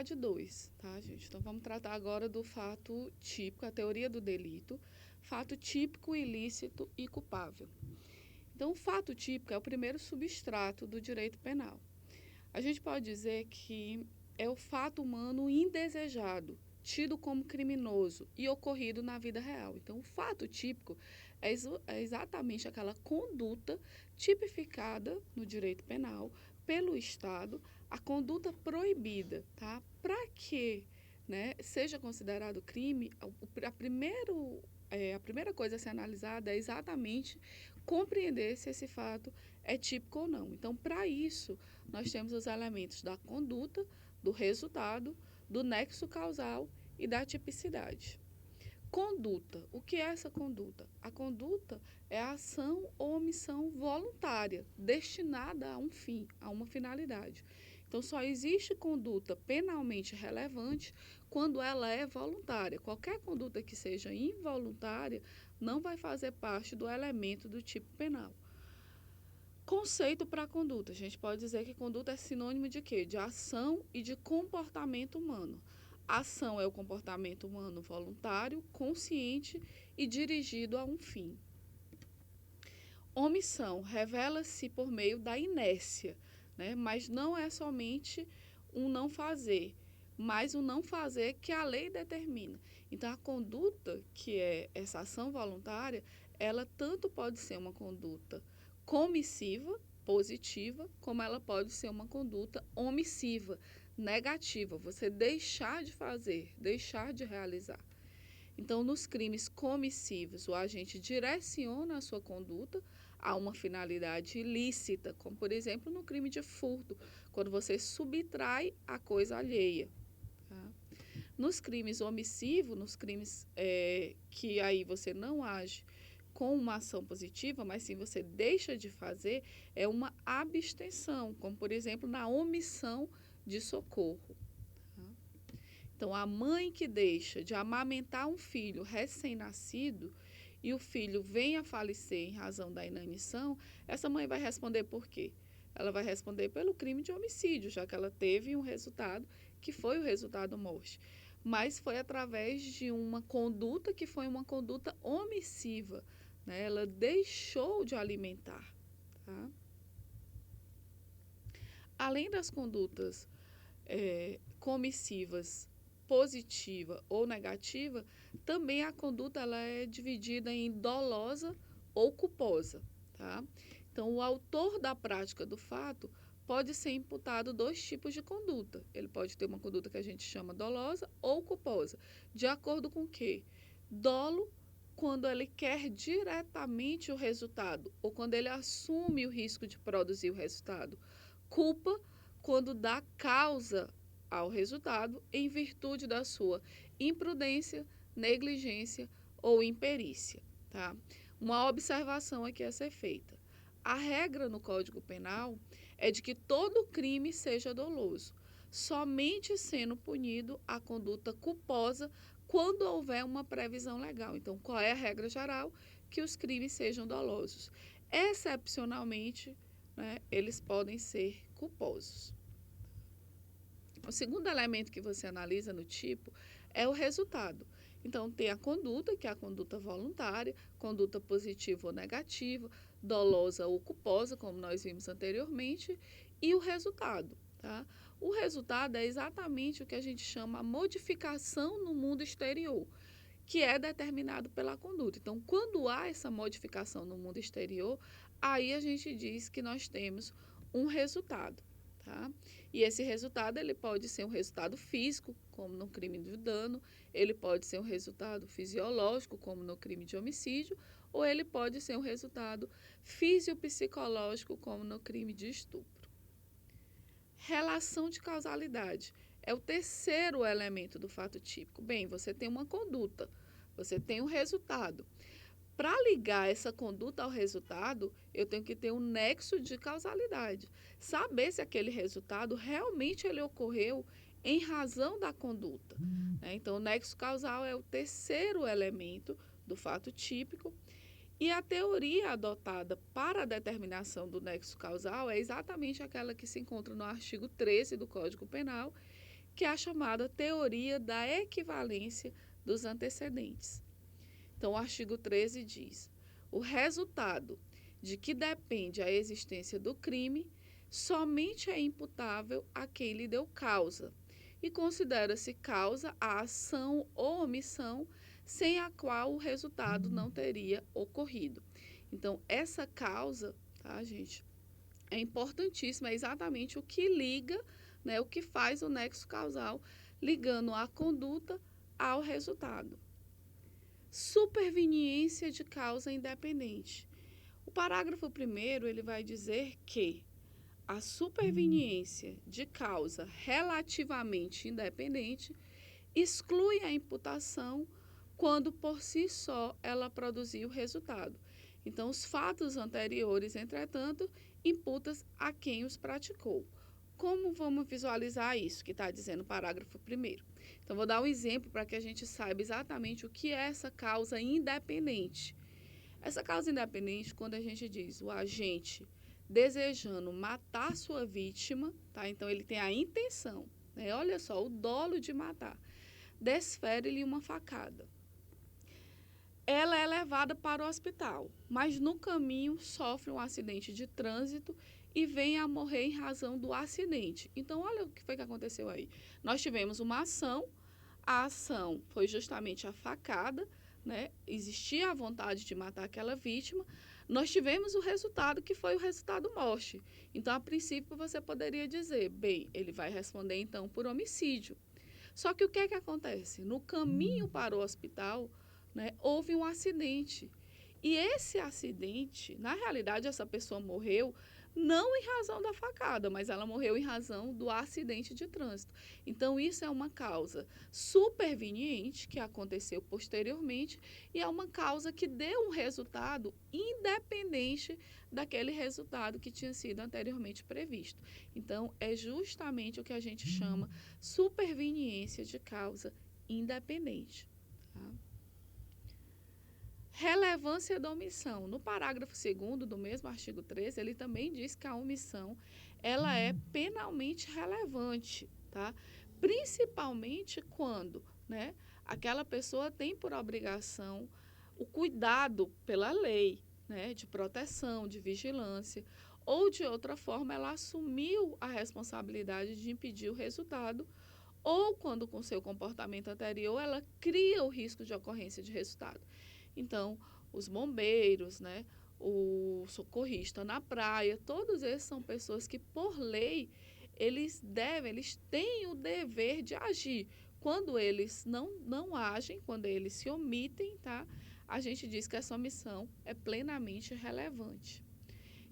de dois, tá, gente? Então, vamos tratar agora do fato típico, a teoria do delito, fato típico, ilícito e culpável. Então, o fato típico é o primeiro substrato do direito penal. A gente pode dizer que é o fato humano indesejado, tido como criminoso e ocorrido na vida real. Então, o fato típico é exatamente aquela conduta tipificada no direito penal pelo Estado, a conduta proibida, tá? Para que, né, seja considerado crime, a primeira coisa a ser analisada é exatamente compreender se esse fato é típico ou não. Então, para isso, nós temos os elementos da conduta, do resultado, do nexo causal e da tipicidade. Conduta. O que é essa conduta? A conduta é a ação ou omissão voluntária, destinada a um fim, a uma finalidade. Então, só existe conduta penalmente relevante quando ela é voluntária. Qualquer conduta que seja involuntária não vai fazer parte do elemento do tipo penal. Conceito para conduta. A gente pode dizer que conduta é sinônimo de quê? De ação e de comportamento humano. Ação é o comportamento humano voluntário, consciente e dirigido a um fim. Omissão revela-se por meio da inércia, né? Mas não é somente um não fazer, mas um não fazer que a lei determina. Então, a conduta, que é essa ação voluntária, ela tanto pode ser uma conduta comissiva, positiva, como ela pode ser uma conduta omissiva, negativa, você deixar de fazer, deixar de realizar. Então, nos crimes comissivos, o agente direciona a sua conduta a uma finalidade ilícita, como, por exemplo, no crime de furto, quando você subtrai a coisa alheia. Tá? Nos crimes omissivos, nos crimes que aí você não age com uma ação positiva, mas sim você deixa de fazer, é uma abstenção, como, por exemplo, na omissão de socorro. Tá? Então, a mãe que deixa de amamentar um filho recém-nascido e o filho vem a falecer em razão da inanição, essa mãe vai responder por quê? Ela vai responder pelo crime de homicídio, já que ela teve um resultado que foi o resultado morte. Mas foi através de uma conduta que foi uma conduta omissiva, né? Ela deixou de alimentar. Tá? Além das condutas comissivas positiva ou negativa, também a conduta ela é dividida em dolosa ou culposa. Tá? Então, o autor da prática do fato pode ser imputado dois tipos de conduta. Ele pode ter uma conduta que a gente chama dolosa ou culposa. De acordo com o quê? Dolo, quando ele quer diretamente o resultado ou quando ele assume o risco de produzir o resultado. Culpa, quando dá causa ao resultado em virtude da sua imprudência, negligência ou imperícia. Tá? Uma observação aqui a ser feita. A regra no Código Penal é de que todo crime seja doloso, somente sendo punido a conduta culposa quando houver uma previsão legal. Então, qual é a regra geral? Que os crimes sejam dolosos. Excepcionalmente, né, eles podem ser culposos. O segundo elemento que você analisa no tipo é o resultado. Então, tem a conduta, que é a conduta voluntária, conduta positiva ou negativa, dolosa ou culposa, como nós vimos anteriormente, e o resultado. Tá? O resultado é exatamente o que a gente chama a modificação no mundo exterior, que é determinado pela conduta. Então, quando há essa modificação no mundo exterior, aí a gente diz que nós temos um resultado. Tá? E esse resultado ele pode ser um resultado físico, como no crime de dano, ele pode ser um resultado fisiológico, como no crime de homicídio, ou ele pode ser um resultado fisiopsicológico, como no crime de estupro. Relação de causalidade é o terceiro elemento do fato típico. Bem, você tem uma conduta, você tem um resultado. Para ligar essa conduta ao resultado, eu tenho que ter um nexo de causalidade. Saber se aquele resultado realmente ele ocorreu em razão da conduta. Né? Então, o nexo causal é o terceiro elemento do fato típico. E a teoria adotada para a determinação do nexo causal é exatamente aquela que se encontra no artigo 13 do Código Penal, que é a chamada teoria da equivalência dos antecedentes. Então, o artigo 13 diz: o resultado de que depende a existência do crime somente é imputável a quem lhe deu causa, e considera-se causa a ação ou omissão sem a qual o resultado não teria ocorrido. Então, essa causa, tá, gente, é importantíssima, é exatamente o que liga, né, o que faz o nexo causal, ligando a conduta ao resultado. Superveniência de causa independente. O parágrafo 1º, ele vai dizer que a superveniência de causa relativamente independente exclui a imputação quando por si só ela produziu o resultado. Então, os fatos anteriores, entretanto, imputas a quem os praticou. Como vamos visualizar isso que está dizendo o parágrafo 1º? Então, vou dar um exemplo para que a gente saiba exatamente o que é essa causa independente. Essa causa independente, quando a gente diz o agente desejando matar sua vítima, tá? Então, ele tem a intenção, né? Olha só, o dolo de matar. Desfere-lhe uma facada. Ela é levada para o hospital, mas no caminho sofre um acidente de trânsito e vem a morrer em razão do acidente. Então, olha o que foi que aconteceu aí. Nós tivemos uma ação, a ação foi justamente a facada, né? Existia a vontade de matar aquela vítima. Nós tivemos o resultado, que foi o resultado morte. Então, a princípio, você poderia dizer, bem, ele vai responder, então, por homicídio. Só que o que é que acontece? No caminho para o hospital, né, houve um acidente. E esse acidente, na realidade, essa pessoa morreu não em razão da facada, mas ela morreu em razão do acidente de trânsito. Então, isso é uma causa superveniente que aconteceu posteriormente e é uma causa que deu um resultado independente daquele resultado que tinha sido anteriormente previsto. Então, é justamente o que a gente chama superveniência de causa independente. Tá? Relevância da omissão. No parágrafo 2º do mesmo artigo 13, ele também diz que a omissão ela é penalmente relevante, tá? Principalmente quando, né, aquela pessoa tem por obrigação o cuidado pela lei, né, de proteção, de vigilância, ou de outra forma ela assumiu a responsabilidade de impedir o resultado, ou quando com seu comportamento anterior ela cria o risco de ocorrência de resultado. Então, os bombeiros, né, o socorrista na praia, todos esses são pessoas que, por lei, eles têm o dever de agir. Quando eles não agem, quando eles se omitem, tá? A gente diz que essa omissão é plenamente relevante.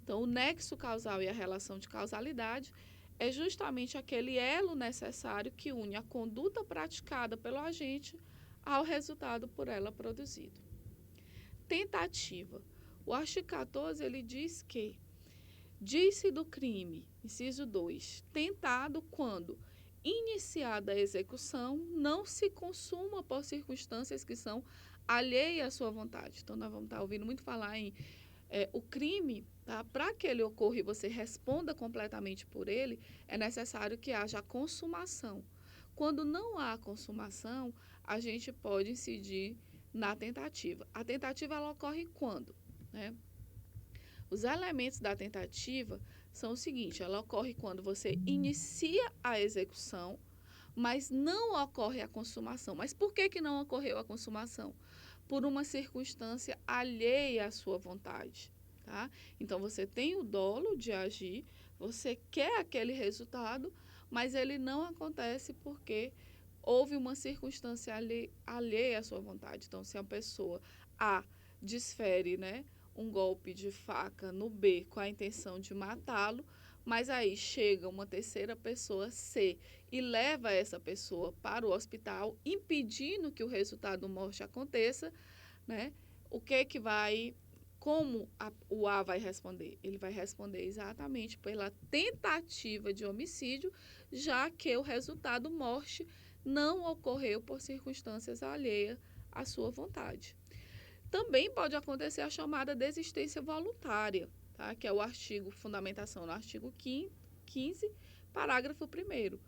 Então, o nexo causal e a relação de causalidade é justamente aquele elo necessário que une a conduta praticada pelo agente ao resultado por ela produzido. Tentativa. O artigo 14, ele diz que diz-se do crime, inciso 2, tentado quando, iniciada a execução, não se consuma por circunstâncias que são alheias à sua vontade. Então, nós vamos estar ouvindo muito falar em o crime, tá? Para que ele ocorra e você responda completamente por ele, é necessário que haja a consumação. Quando não há consumação, a gente pode incidir na tentativa. A tentativa ela ocorre quando, né? Os elementos da tentativa são o seguinte: ela ocorre quando você inicia a execução, mas não ocorre a consumação. Mas por que não ocorreu a consumação? Por uma circunstância alheia à sua vontade, tá? Então, você tem o dolo de agir, você quer aquele resultado, mas ele não acontece porque houve uma circunstância alheia à sua vontade. Então, se a pessoa A desfere, né, um golpe de faca no B com a intenção de matá-lo, mas aí chega uma terceira pessoa, C, e leva essa pessoa para o hospital, impedindo que o resultado morte aconteça, né? Como o A vai responder? Ele vai responder exatamente pela tentativa de homicídio, já que o resultado morte não ocorreu por circunstâncias alheias à sua vontade. Também pode acontecer a chamada desistência voluntária, tá? Que é o artigo, fundamentação no artigo 15, parágrafo 1º.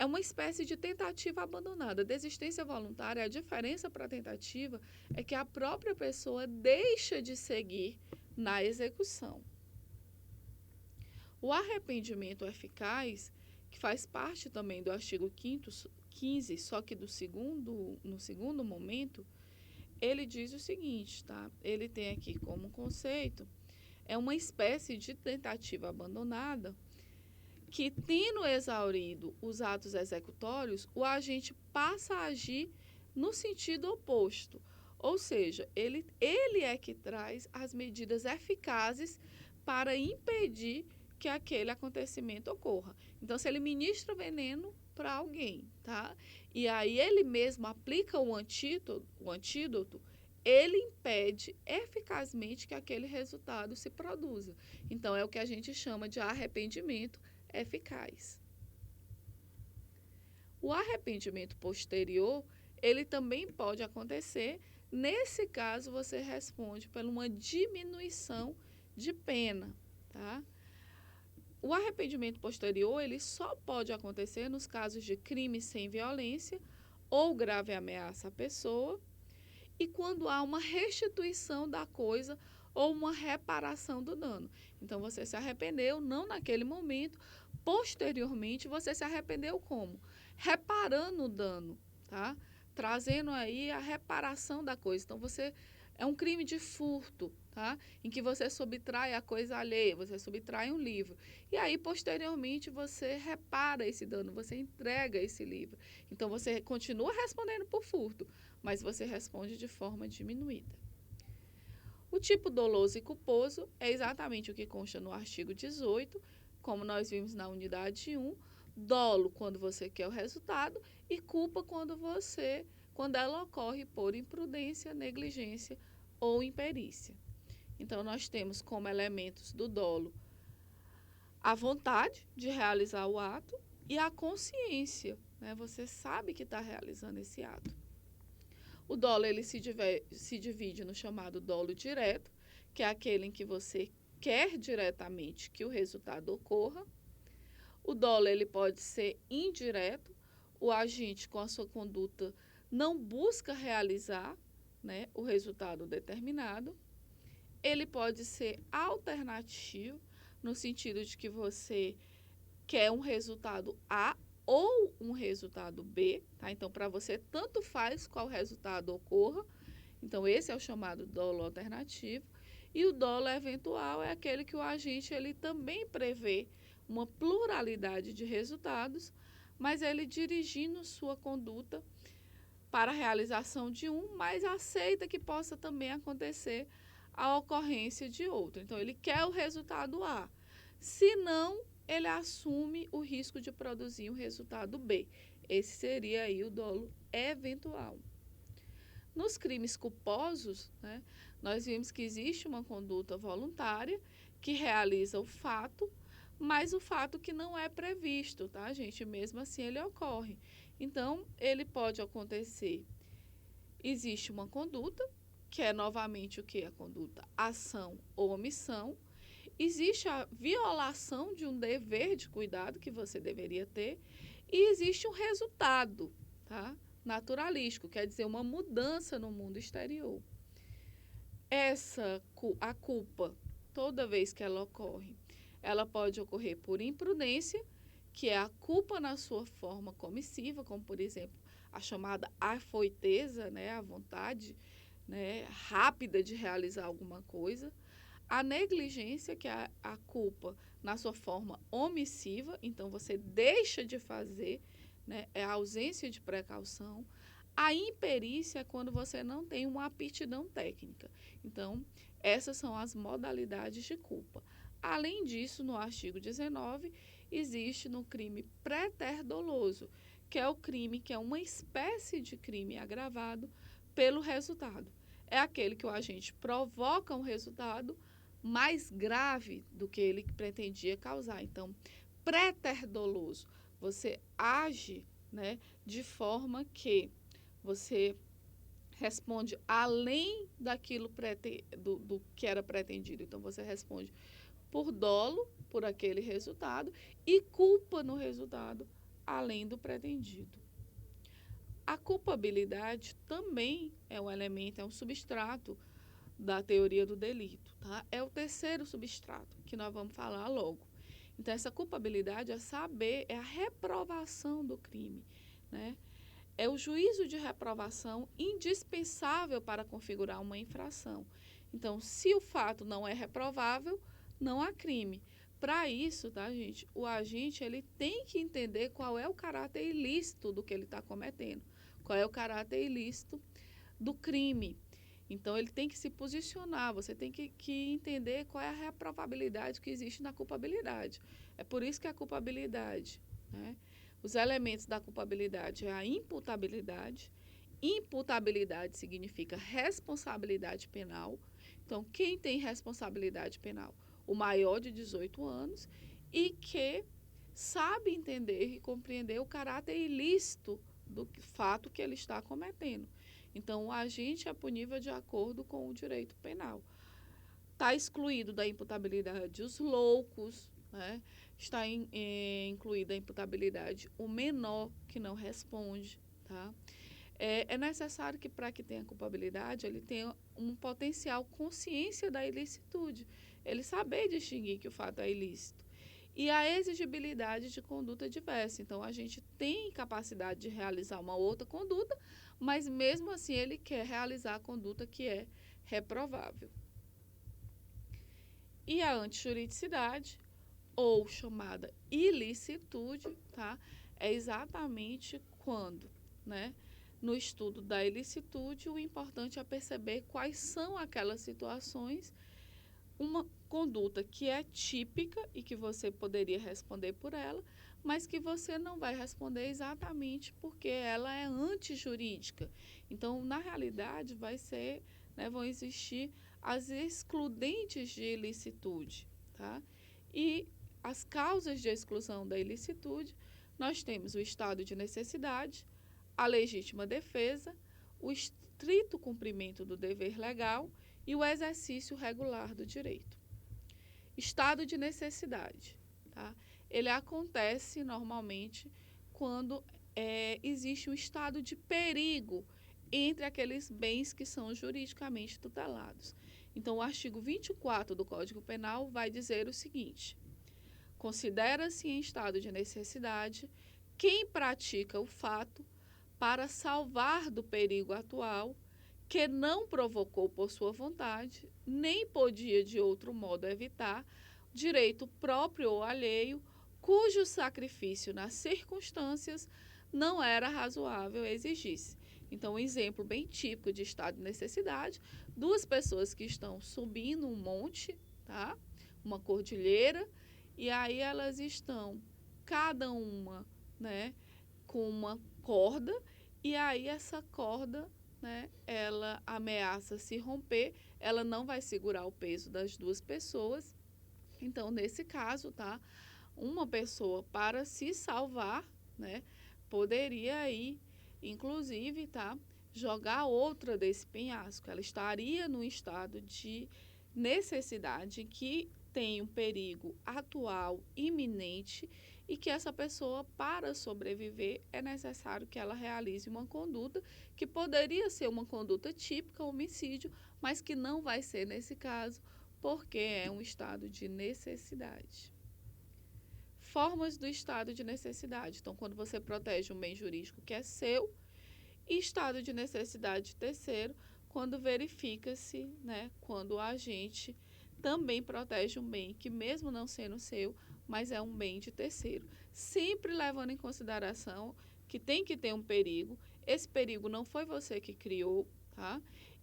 é uma espécie de tentativa abandonada. Desistência voluntária, a diferença para a tentativa é que a própria pessoa deixa de seguir na execução. O arrependimento eficaz, que faz parte também do artigo 15, só que no segundo momento, ele diz o seguinte, tá? Ele tem aqui como conceito, é uma espécie de tentativa abandonada que, tendo exaurido os atos executórios, o agente passa a agir no sentido oposto. Ou seja, ele é que traz as medidas eficazes para impedir que aquele acontecimento ocorra. Então, se ele ministra veneno para alguém, tá? E aí ele mesmo aplica o antídoto, ele impede eficazmente que aquele resultado se produza. Então, é o que a gente chama de arrependimento eficaz. O arrependimento posterior, ele também pode acontecer. Nesse caso, você responde por uma diminuição de pena, tá? O arrependimento posterior, ele só pode acontecer nos casos de crime sem violência ou grave ameaça à pessoa e quando há uma restituição da coisa ou uma reparação do dano. Então, você se arrependeu, não naquele momento, posteriormente você se arrependeu como? Reparando o dano, tá? Trazendo aí a reparação da coisa. Então, é um crime de furto, tá? Em que você subtrai a coisa alheia, você subtrai um livro. E aí, posteriormente, você repara esse dano, você entrega esse livro. Então, você continua respondendo por furto, mas você responde de forma diminuída. O tipo doloso e culposo é exatamente o que consta no artigo 18, como nós vimos na unidade 1, dolo quando você quer o resultado e culpa quando ela ocorre por imprudência, negligência ou imperícia. Então, nós temos como elementos do dolo a vontade de realizar o ato e a consciência, né? Você sabe que está realizando esse ato. O dolo ele se divide no chamado dolo direto, que é aquele em que você quer diretamente que o resultado ocorra. O dolo ele pode ser indireto, o agente com a sua conduta não busca realizar, né, o resultado determinado. Ele pode ser alternativo, no sentido de que você quer um resultado A ou um resultado B, tá? Então, para você, tanto faz qual resultado ocorra. Então, esse é o chamado dolo alternativo. E o dolo eventual é aquele que o agente ele também prevê uma pluralidade de resultados, mas ele dirigindo sua conduta para a realização de um, mas aceita que possa também acontecer a ocorrência de outro. Então, ele quer o resultado A. Se não, ele assume o risco de produzir o resultado B. Esse seria aí o dolo eventual. Nos crimes culposos, né, nós vimos que existe uma conduta voluntária que realiza o fato, mas o fato que não é previsto, tá, gente? Mesmo assim, ele ocorre. Então, ele pode acontecer. Existe uma conduta, que é novamente o que? A conduta ação ou omissão. Existe a violação de um dever de cuidado que você deveria ter e existe um resultado, tá? Naturalístico, quer dizer, uma mudança no mundo exterior. A culpa, toda vez que ela ocorre, ela pode ocorrer por imprudência, que é a culpa na sua forma comissiva, como, por exemplo, a chamada afoiteza, né, a vontade, né, rápida de realizar alguma coisa. A negligência, que é a culpa na sua forma omissiva, então você deixa de fazer, né, é a ausência de precaução. A imperícia é quando você não tem uma aptidão técnica. Então, essas são as modalidades de culpa. Além disso, no artigo 19, existe no crime préter-doloso, que é o crime que é uma espécie de crime agravado pelo resultado. É aquele que o agente provoca um resultado mais grave do que ele pretendia causar. Então, préter-doloso, você age, né, de forma que você responde além daquilo do que era pretendido. Então, você responde por dolo, por aquele resultado, e culpa no resultado além do pretendido. A culpabilidade também é um elemento, é um substrato da teoria do delito, tá? É o terceiro substrato que nós vamos falar logo. Então, essa culpabilidade é a reprovação do crime, né? É o juízo de reprovação indispensável para configurar uma infração. Então, se o fato não é reprovável, não há crime. Para isso, tá, gente, o agente ele tem que entender qual é o caráter ilícito do que ele está cometendo, qual é o caráter ilícito do crime. Então, ele tem que se posicionar, você tem que entender qual é a reprovabilidade que existe na culpabilidade. É por isso que a culpabilidade, né? Os elementos da culpabilidade é a imputabilidade. Imputabilidade significa responsabilidade penal. Então, quem tem responsabilidade penal? O maior de 18 anos e que sabe entender e compreender o caráter ilícito do fato que ele está cometendo. Então, o agente é punível de acordo com o direito penal. Está excluído da imputabilidade os loucos, né? Está incluída a imputabilidade o menor que não responde, tá? É necessário que, para que tenha culpabilidade, ele tenha um potencial consciência da ilicitude, ele saber distinguir que o fato é ilícito. E a exigibilidade de conduta diversa. Então, a gente tem capacidade de realizar uma outra conduta, mas mesmo assim ele quer realizar a conduta que é reprovável. E a antijuridicidade, ou chamada ilicitude, tá? É exatamente quando, né? No estudo da ilicitude, o importante é perceber quais são aquelas situações, uma conduta que é típica e que você poderia responder por ela, mas que você não vai responder exatamente porque ela é antijurídica. Então, na realidade, vão existir as excludentes de ilicitude, tá? E as causas de exclusão da ilicitude, nós temos o estado de necessidade, a legítima defesa, o estrito cumprimento do dever legal e o exercício regular do direito. Estado de necessidade, tá? Ele acontece normalmente quando existe um estado de perigo entre aqueles bens que são juridicamente tutelados. Então, o artigo 24 do Código Penal vai dizer o seguinte: considera-se em estado de necessidade quem pratica o fato para salvar do perigo atual, que não provocou por sua vontade, nem podia de outro modo evitar, direito próprio ou alheio, cujo sacrifício nas circunstâncias não era razoável exigir-se. Então, um exemplo bem típico de estado de necessidade: duas pessoas que estão subindo um monte, tá? Uma cordilheira, e aí elas estão, cada uma, né, com uma corda, e aí essa corda, né, ela ameaça se romper, ela não vai segurar o peso das duas pessoas. Então, nesse caso, tá, uma pessoa, para se salvar, né, poderia aí, inclusive, tá, jogar outra desse penhasco. Ela estaria num estado de necessidade que tem um perigo atual, iminente, e que essa pessoa, para sobreviver, é necessário que ela realize uma conduta que poderia ser uma conduta típica, homicídio, mas que não vai ser nesse caso, porque é um estado de necessidade. Formas do estado de necessidade. Então, quando você protege um bem jurídico que é seu, e estado de necessidade terceiro, quando verifica-se, né, quando o agente também protege um bem que, mesmo não sendo seu, mas é um bem de terceiro. Sempre levando em consideração que tem que ter um perigo. Esse perigo não foi você que criou, tá?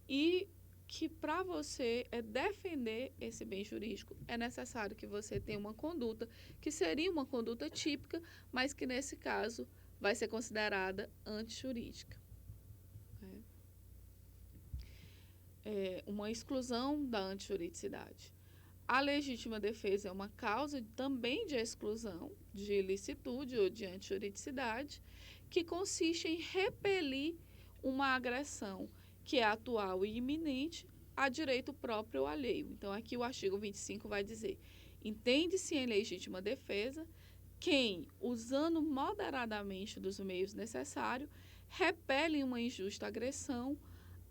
E que para você defender esse bem jurídico é necessário que você tenha uma conduta que seria uma conduta típica, mas que nesse caso vai ser considerada antijurídica. Uma exclusão da antijuridicidade. A legítima defesa é uma causa também de exclusão de ilicitude ou de antijuridicidade, que consiste em repelir uma agressão que é atual e iminente a direito próprio ou alheio. Então, aqui o artigo 25 vai dizer: entende-se em legítima defesa quem, usando moderadamente dos meios necessários, repele uma injusta agressão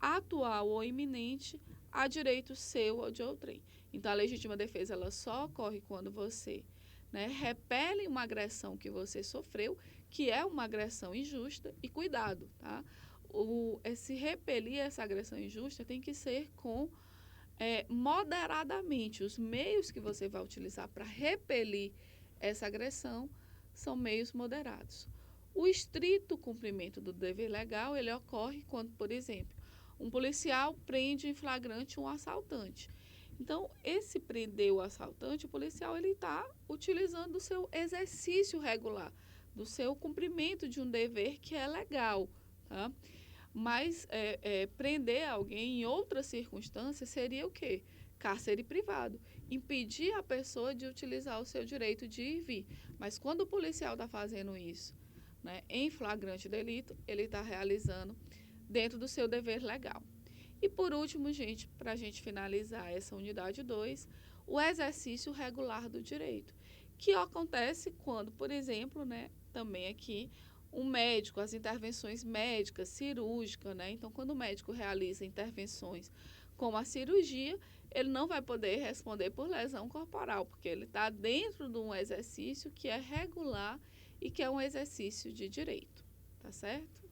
atual ou iminente a direito seu ou de outrem. Então, a legítima defesa ela só ocorre quando você, né, repele uma agressão que você sofreu, que é uma agressão injusta, e cuidado, tá? Esse repelir essa agressão injusta tem que ser com moderadamente. Os meios que você vai utilizar para repelir essa agressão são meios moderados. O estrito cumprimento do dever legal, ele ocorre quando, por exemplo, um policial prende em flagrante um assaltante. Então, esse prender o assaltante, o policial ele está utilizando o seu exercício regular, do seu cumprimento de um dever que é legal, tá? Mas prender alguém em outras circunstâncias seria o quê? Cárcere privado. Impedir a pessoa de utilizar o seu direito de ir e vir. Mas quando o policial está fazendo isso, né, em flagrante delito, ele está realizando dentro do seu dever legal. E por último, gente, para a gente finalizar essa unidade 2, o exercício regular do direito, que acontece quando, por exemplo, né, também aqui, um médico, as intervenções médicas, cirúrgicas, né? Então, quando o médico realiza intervenções como a cirurgia, ele não vai poder responder por lesão corporal, porque ele está dentro de um exercício que é regular e que é um exercício de direito, tá certo?